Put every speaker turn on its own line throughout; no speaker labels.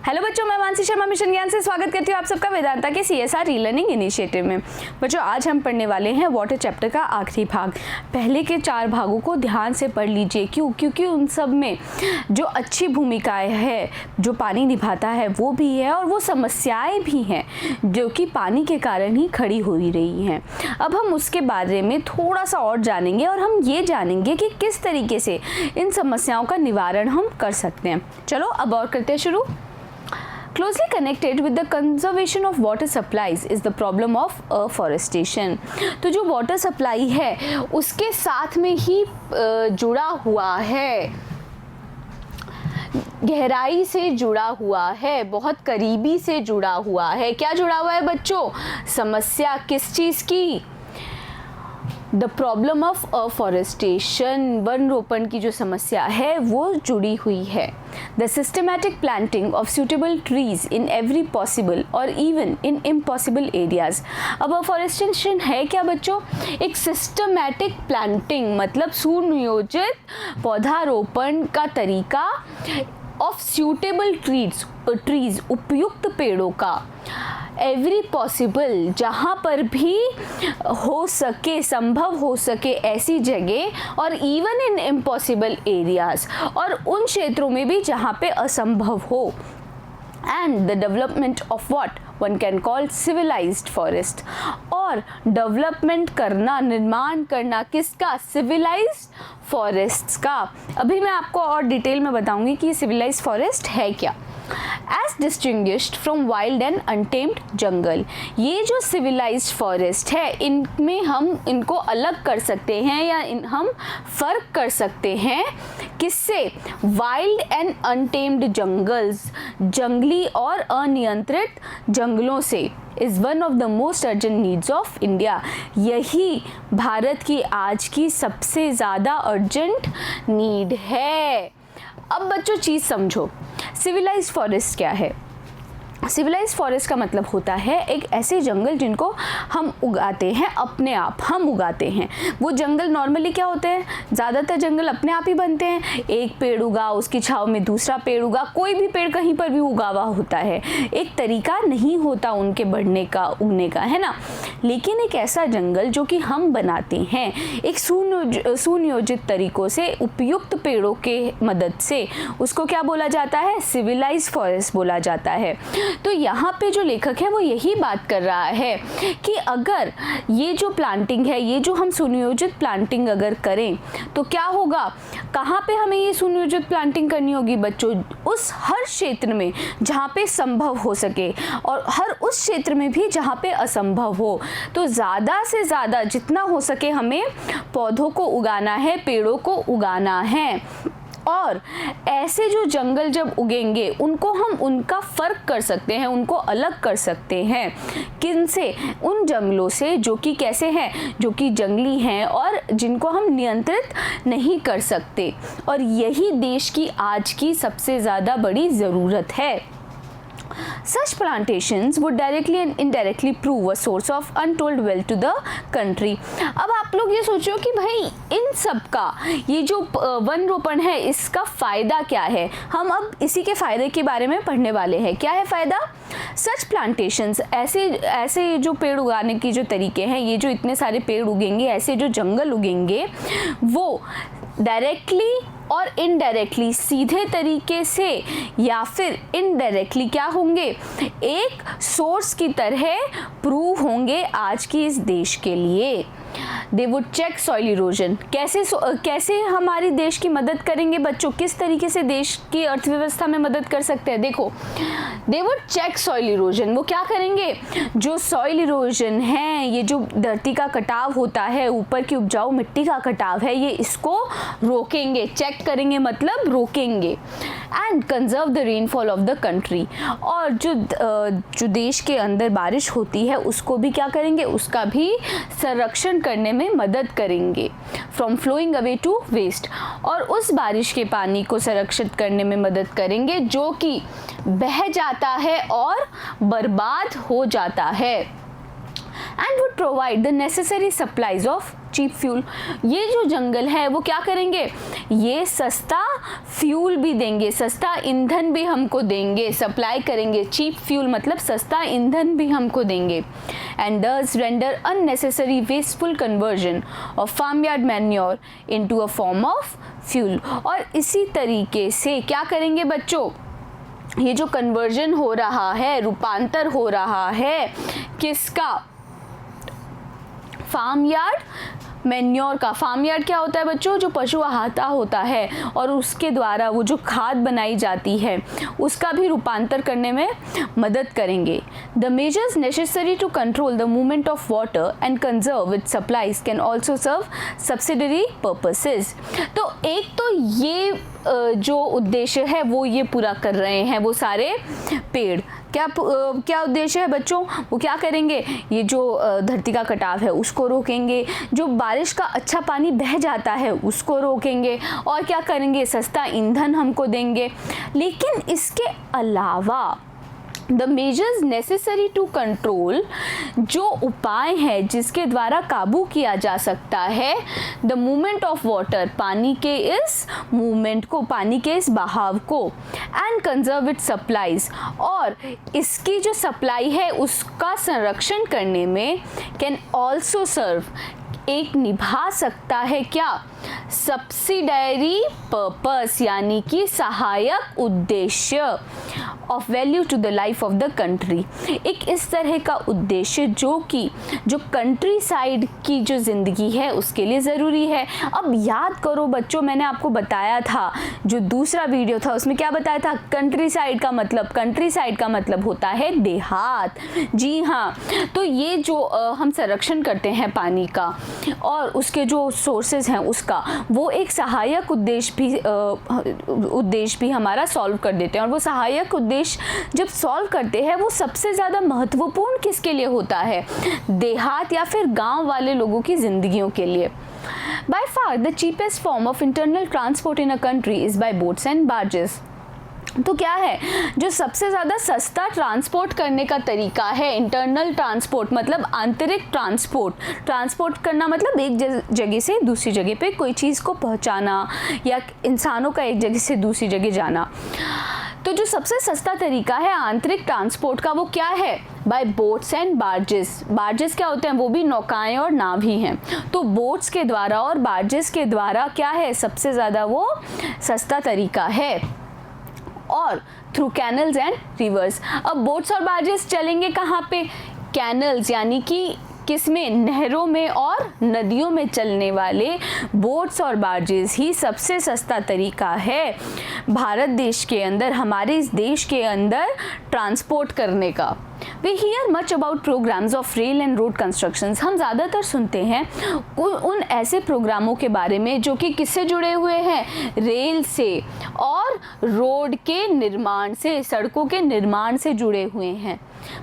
Hello बच्चों, मैं Mansi Sharma mission ज्ञान से स्वागत करती हूँ आप सबका वेदांता के CSR रीलर्निंग इनिशिएटिव में। बच्चों, आज हम पढ़ने वाले हैं वाटर चैप्टर का आखिरी भाग। पहले के 4 भागों को ध्यान से पढ़ लीजिए। क्योंकि उन सब में जो अच्छी भूमिकाएं है जो पानी निभाता है वो भी है, और वो समस्याएं भी हैं जो कि पानी के कारण ही खड़ी हो रही हैं। अब हम उसके बारे में थोड़ा सा और जानेंगे, और हम ये जानेंगे कि किस तरीके से इन समस्याओं का निवारण हम कर सकते हैं। चलो अब और करते हैं शुरू। Closely connected with the conservation of water supplies is the problem of afforestation। तो जो वाटर सप्लाई है उसके साथ में ही जुड़ा हुआ है, गहराई से जुड़ा हुआ है, बहुत करीबी से जुड़ा हुआ है। क्या जुड़ा हुआ है बच्चों? समस्या किस चीज़ की? The problem of afforestation, one रोपण की जो समस्या है वो जुड़ी हुई है। The systematic planting of suitable trees in every possible और इवन इन इम्पॉसिबल एरियाज। अब अफॉरेस्टेशन है क्या बच्चों? एक सिस्टमैटिक प्लांटिंग मतलब सुनियोजित पौधारोपण का तरीका ऑफ सूटेबल ट्रीज उपयुक्त पेड़ों का, एवरी पॉसिबल जहाँ पर भी हो सके, संभव हो सके ऐसी जगह, और इवन इन इम्पॉसिबल एरियाज, और उन क्षेत्रों में भी जहाँ पे असंभव हो। And the development of what one can call civilized forest, और डेवलपमेंट करना, निर्माण करना किसका? सिविलाइज्ड फॉरेस्ट्स का। अभी मैं आपको और डिटेल में बताऊंगी कि सिविलाइज्ड फॉरेस्ट है क्या। As distinguished from wild and untamed jungle, ये जो civilized forest है इनमें हम इनको अलग कर सकते हैं या हम फ़र्क कर सकते हैं किससे? wild and untamed jungles, जंगली और अनियंत्रित जंगलों से। is one of the most urgent needs of India। यही भारत की आज की सबसे ज़्यादा अर्जेंट नीड है। अब बच्चों चीज़ समझो, सिविलाइज्ड फॉरेस्ट क्या है? सिविलाइज्ड फॉरेस्ट का मतलब होता है एक ऐसे जंगल जिनको हम उगाते हैं, अपने आप हम उगाते हैं। वो जंगल नॉर्मली क्या होते हैं? ज़्यादातर जंगल अपने आप ही बनते हैं। एक पेड़ उगा, उसकी छाँव में दूसरा पेड़ उगा, कोई भी पेड़ कहीं पर भी उगा हुआ होता है। एक तरीका नहीं होता उनके बढ़ने का, उगने का, है ना। लेकिन एक ऐसा जंगल जो कि हम बनाते हैं एक सुनियोजित तरीक़ों से, उपयुक्त पेड़ों के मदद से, उसको क्या बोला जाता है? सिविलाइज्ड फॉरेस्ट बोला जाता है। तो यहाँ पे जो लेखक है वो यही बात कर रहा है कि अगर ये जो प्लांटिंग है, ये जो हम सुनियोजित प्लांटिंग अगर करें तो क्या होगा? कहाँ पे हमें ये सुनियोजित प्लांटिंग करनी होगी बच्चों? उस हर क्षेत्र में जहाँ पे संभव हो सके, और हर उस क्षेत्र में भी जहाँ पे असंभव हो। तो ज़्यादा से ज़्यादा जितना हो सके हमें पौधों को उगाना है, पेड़ों को उगाना है। और ऐसे जो जंगल जब उगेंगे उनको हम उनका फ़र्क कर सकते हैं, उनको अलग कर सकते हैं। किन से? उन जंगलों से जो कि कैसे हैं? जो कि जंगली हैं और जिनको हम नियंत्रित नहीं कर सकते। और यही देश की आज की सबसे ज़्यादा बड़ी ज़रूरत है। Such plantations would directly and indirectly prove a source of untold wealth to the country। अब आप लोग ये सोचो कि भाई इन सब का, ये जो वन रोपण है इसका फ़ायदा क्या है? हम अब इसी के फ़ायदे के बारे में पढ़ने वाले हैं। क्या है फ़ायदा? सच प्लांटेशंस, ऐसे जो पेड़ उगाने की जो तरीके हैं, ये जो इतने सारे पेड़ उगेंगे, ऐसे जो जंगल उगेंगे, वो डायरेक्टली और इनडायरेक्टली, सीधे तरीके से या फिर इनडायरेक्टली क्या होंगे? एक सोर्स की तरह प्रूव होंगे आज की इस देश के लिए। They would check soil erosion. कैसे हमारी देश की मदद करेंगे बच्चों? किस तरीके से देश की अर्थव्यवस्था में मदद कर सकते हैं? देखो, they would check soil erosion. वो क्या करेंगे? जो सॉइल इरोजन है, ये जो धरती का कटाव होता है, ऊपर की उपजाऊ मिट्टी का कटाव है, ये इसको रोकेंगे। चेक करेंगे मतलब रोकेंगे। And conserve the rainfall of the country. और जो देश के अंदर बारिश होती है उसको भी क्या करेंगे? उसका भी संरक्षण करने में मदद करेंगे। From flowing away to waste. और उस बारिश के पानी को संरक्षित करने में मदद करेंगे जो कि बह जाता है और बर्बाद हो जाता है। and would provide the necessary supplies of cheap fuel. ये जो जंगल है वो क्या करेंगे, ये सस्ता फ्यूल भी देंगे, सस्ता ईंधन भी हमको देंगे, सप्लाई करेंगे। चीप फ्यूल मतलब सस्ता ईंधन भी हमको देंगे। And thus render unnecessary wasteful conversion of farmyard manure into a form of fuel। और इसी तरीके से क्या करेंगे बच्चों, ये जो कन्वर्जन हो रहा है, रूपांतर हो रहा है किसका, फार्म यार्ड मैन्योर का। फार्म यार्ड क्या होता है बच्चों, जो पशु आहाता होता है और उसके द्वारा वो जो खाद बनाई जाती है उसका भी रूपांतर करने में मदद करेंगे। The measures necessary to control the movement of water and conserve its supplies can also serve subsidiary purposes. तो एक तो ये जो उद्देश्य है वो ये पूरा कर रहे हैं वो सारे पेड़। क्या उद्देश्य है बच्चों, वो क्या करेंगे, ये जो धरती का कटाव है उसको रोकेंगे, जो बारिश का अच्छा पानी बह जाता है उसको रोकेंगे, और क्या करेंगे, सस्ता ईंधन हमको देंगे। लेकिन इसके अलावा the measures necessary to control, जो उपाय है जिसके द्वारा काबू किया जा सकता है द मूवमेंट ऑफ वाटर, पानी के इस मूवमेंट को, पानी के इस बहाव को, एंड कंजर्व इट सप्लाईज, और इसकी जो सप्लाई है उसका संरक्षण करने में कैन ऑल्सो सर्व, एक निभा सकता है क्या, सब्सिडरी पर्पस यानी कि सहायक उद्देश्य of value to the life of the country. एक इस तरह का उद्देश्य जो कि जो कंट्री साइड की जो ज़िंदगी है उसके लिए ज़रूरी है। अब याद करो बच्चों, मैंने आपको बताया था जो दूसरा वीडियो था उसमें क्या बताया था, कंट्री साइड का मतलब होता है देहात। जी हाँ, तो ये जो हम संरक्षण करते हैं पानी का और उसके जो सोर्सेज हैं उसका, वो एक सहायक उद्देश्य भी हमारा सॉल्व कर देते हैं। और वो सहायक उद्देश्य जब सॉल्व करते हैं वो सबसे ज़्यादा महत्वपूर्ण किसके लिए होता है, देहात या फिर गांव वाले लोगों की जिंदगियों के लिए। By far the cheapest form of internal transport in a country is by boats and barges। तो क्या है, जो सबसे ज़्यादा सस्ता ट्रांसपोर्ट करने का तरीका है, इंटरनल ट्रांसपोर्ट मतलब आंतरिक ट्रांसपोर्ट करना मतलब एक जगह से दूसरी जगह पे कोई चीज़ को पहुंचाना या इंसानों का एक जगह से दूसरी जगह जाना। तो जो सबसे सस्ता तरीका है आंतरिक ट्रांसपोर्ट का वो क्या है, by boats and barges. Barges क्या होते हैं, वो भी नौकाएं और नाव ही हैं। तो बोट्स के द्वारा और बार्जेस के द्वारा क्या है, सबसे ज़्यादा वो सस्ता तरीका है, और थ्रू कैनल्स एंड रिवर्स। अब बोट्स और बार्जेस चलेंगे कहाँ पे, कैनल्स यानी कि किसमें, नहरों में और नदियों में चलने वाले बोट्स और बार्जेस ही सबसे सस्ता तरीका है भारत देश के अंदर, हमारे इस देश के अंदर ट्रांसपोर्ट करने का। We hear much about programs of rail and road constructions। हम ज़्यादातर सुनते हैं उन ऐसे प्रोग्रामों के बारे में जो कि किससे जुड़े हुए हैं, रेल से और रोड के निर्माण से, सड़कों के निर्माण से जुड़े हुए हैं।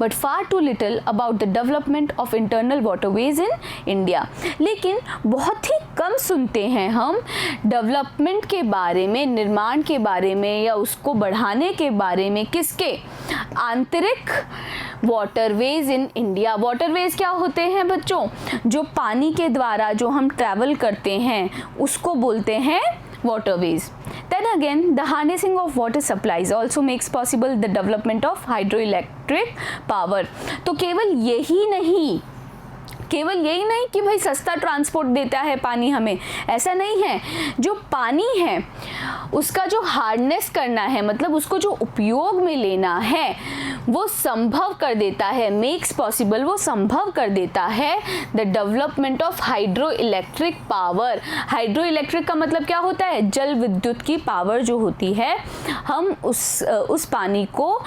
But far too little about the development of internal waterways in India। लेकिन बहुत ही कम सुनते हैं हम डेवलपमेंट के बारे में, निर्माण के बारे में या उसको बढ़ाने के बारे में, किसके, आंतरिक वाटरवेज इन इंडिया। वाटरवेज क्या होते हैं बच्चों, जो पानी के द्वारा जो हम ट्रैवल करते हैं उसको बोलते हैं waterways। Then again, the harnessing of water supplies also makes possible the development of hydroelectric power। तो केवल यही नहीं कि भाई सस्ता ट्रांसपोर्ट देता है पानी हमें, ऐसा नहीं है। जो पानी है उसका जो हार्नेस करना है, मतलब उसको जो उपयोग में लेना है, वो संभव कर देता है, मेक्स पॉसिबल, वो संभव कर देता है the development of hydro electric power. Hydro electric का मतलब क्या होता है, जल विद्युत की पावर जो होती है, हम उस पानी को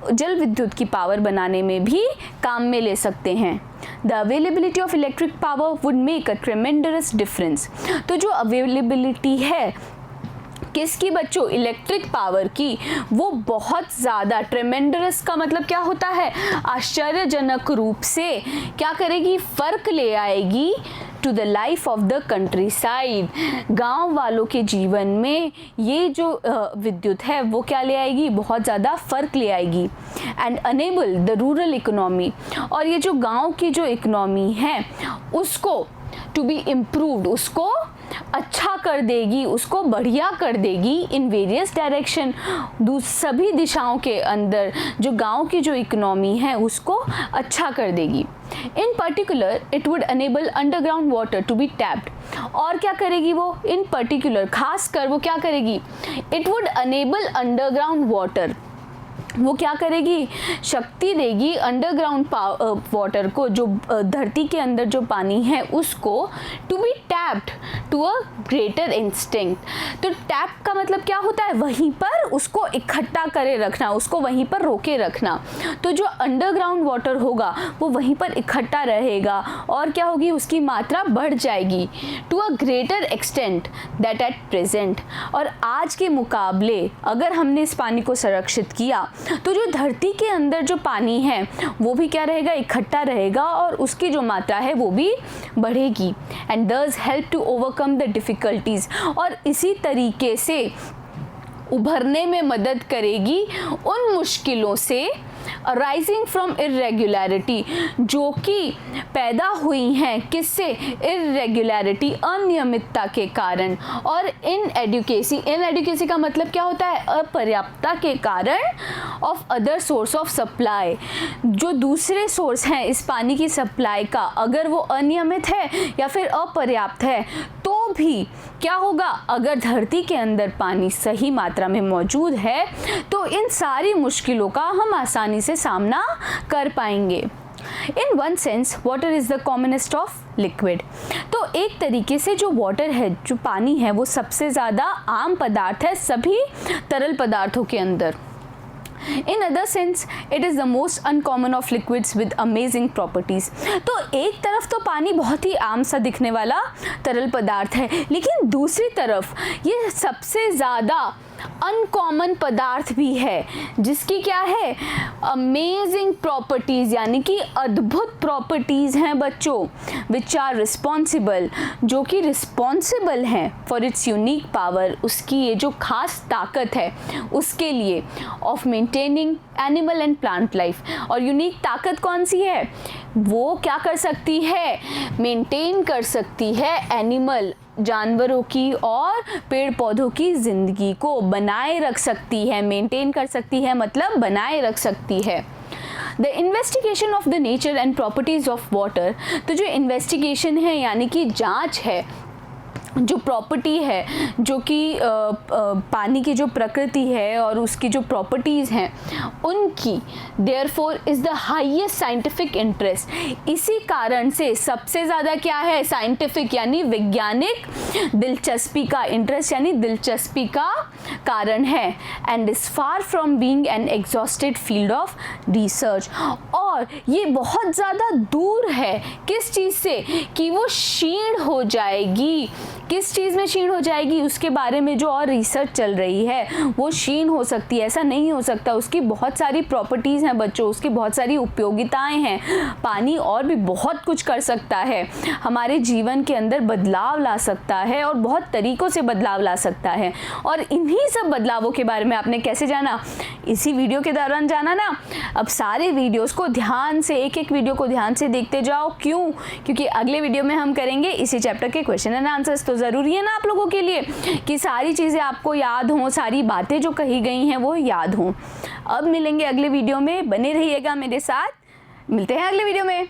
जल विद्युत की पावर बनाने में भी काम में ले सकते हैं। The availability of electric power would make a tremendous difference। तो जो अवेलेबिलिटी है किसकी बच्चों, इलेक्ट्रिक पावर की, वो बहुत ज़्यादा, ट्रेमेंडरस का मतलब क्या होता है, आश्चर्यजनक रूप से क्या करेगी, फ़र्क ले आएगी to the life of the countryside. गाँव वालों के जीवन में ये जो विद्युत है वो क्या ले आएगी, बहुत ज़्यादा फ़र्क ले आएगी। And enable the rural economy, और ये जो गाँव की जो इकोनॉमी है उसको टू बी इम्प्रूव्ड, उसको अच्छा कर देगी, उसको बढ़िया कर देगी इन वेरियस डायरेक्शन, सभी दिशाओं के अंदर जो गांव की जो इकोनॉमी है उसको अच्छा कर देगी। In particular it would enable underground water to be tapped, और क्या करेगी वो, इन पर्टिकुलर खास कर वो क्या करेगी, it would enable underground water, वो क्या करेगी, शक्ति देगी अंडरग्राउंड वाटर को, जो धरती के अंदर जो पानी है उसको, to be tapped to a greater extent. तो टैप का मतलब क्या होता है, वहीं पर उसको इकट्ठा करे रखना, उसको वहीं पर रोके रखना। तो जो अंडरग्राउंड वाटर होगा वो वहीं पर इकट्ठा रहेगा और क्या होगी, उसकी मात्रा बढ़ जाएगी to a greater extent that at present. और आज के मुकाबले अगर हमने इस पानी को संरक्षित किया तो जो धरती के अंदर जो पानी है वो भी क्या रहेगा, इकट्ठा रहेगा और उसकी जो मात्रा है वो भी बढ़ेगी। And thus help to overcome the difficulties, और इसी तरीके से उभरने में मदद करेगी उन मुश्किलों से अराइजिंग फ्रॉम इरेगुलरिटी, जो कि पैदा हुई हैं किससे, इरेगुलरिटी, अनियमितता के कारण, और इनएडुकेसी का मतलब क्या होता है, अपर्याप्तता के कारण, of other source of supply, जो दूसरे सोर्स हैं इस पानी की सप्लाई का, अगर वो अनियमित है या फिर अपर्याप्त है तो भी क्या होगा, अगर धरती के अंदर पानी सही मात्रा में मौजूद है तो इन सारी मुश्किलों का हम आसानी से सामना कर पाएंगे। In one sense water is the commonest of liquid. तो एक तरीके से जो वाटर है, जो पानी है, वो सबसे ज़्यादा आम पदार्थ है सभी तरल पदार्थों के अंदर। In other sense, it is the most uncommon of liquids with amazing properties. तो एक तरफ तो पानी बहुत ही आम सा दिखने वाला तरल पदार्थ है, लेकिन दूसरी तरफ ये सबसे ज़्यादा अनकॉमन पदार्थ भी है, जिसकी क्या है, अमेजिंग प्रॉपर्टीज़, यानी कि अद्भुत प्रॉपर्टीज़ हैं बच्चों, विच आर रिस्पॉन्सिबल, जो कि रिस्पॉन्सिबल हैं फॉर इट्स यूनिक पावर, उसकी ये जो खास ताकत है उसके लिए, of maintaining animal and plant life. और यूनिक ताकत कौन सी है, वो क्या कर सकती है, मेंटेन कर सकती है एनिमल, जानवरों की और पेड़ पौधों की ज़िंदगी को बनाए रख सकती है। मेंटेन कर सकती है मतलब बनाए रख सकती है। The investigation of the nature and properties of water, तो जो इन्वेस्टिगेशन है यानी कि जांच है, जो प्रॉपर्टी है, जो कि पानी की जो प्रकृति है और उसकी जो प्रॉपर्टीज़ हैं उनकी, therefore is the highest scientific interest, इसी कारण से सबसे ज़्यादा क्या है, साइंटिफिक यानी वैज्ञानिक दिलचस्पी का, इंटरेस्ट यानी दिलचस्पी का कारण है। And is far from being an exhausted field of research, और ये बहुत ज़्यादा दूर है किस चीज़ से, कि वो क्षीण हो जाएगी। किस चीज़ में क्षीण हो जाएगी, उसके बारे में जो और रिसर्च चल रही है वो क्षीण हो सकती है, ऐसा नहीं हो सकता। उसकी बहुत सारी प्रॉपर्टीज़ हैं बच्चों, उसकी बहुत सारी उपयोगिताएं हैं। पानी और भी बहुत कुछ कर सकता है, हमारे जीवन के अंदर बदलाव ला सकता है और बहुत तरीक़ों से बदलाव ला सकता है। और इन्हीं सब बदलावों के बारे में आपने कैसे जाना, इसी वीडियो के दौरान जाना ना। अब सारे वीडियोज़ को ध्यान से, एक एक वीडियो को ध्यान से देखते जाओ। क्यों? क्योंकि अगले वीडियो में हम करेंगे इसी चैप्टर के क्वेश्चन एंड आंसर्स। तो ज़रूरी है ना आप लोगों के लिए कि सारी चीज़ें आपको याद हों, सारी बातें जो कही गई हैं वो याद हों। अब मिलेंगे अगले वीडियो में, बने रहिएगा मेरे साथ, मिलते हैं अगले वीडियो में।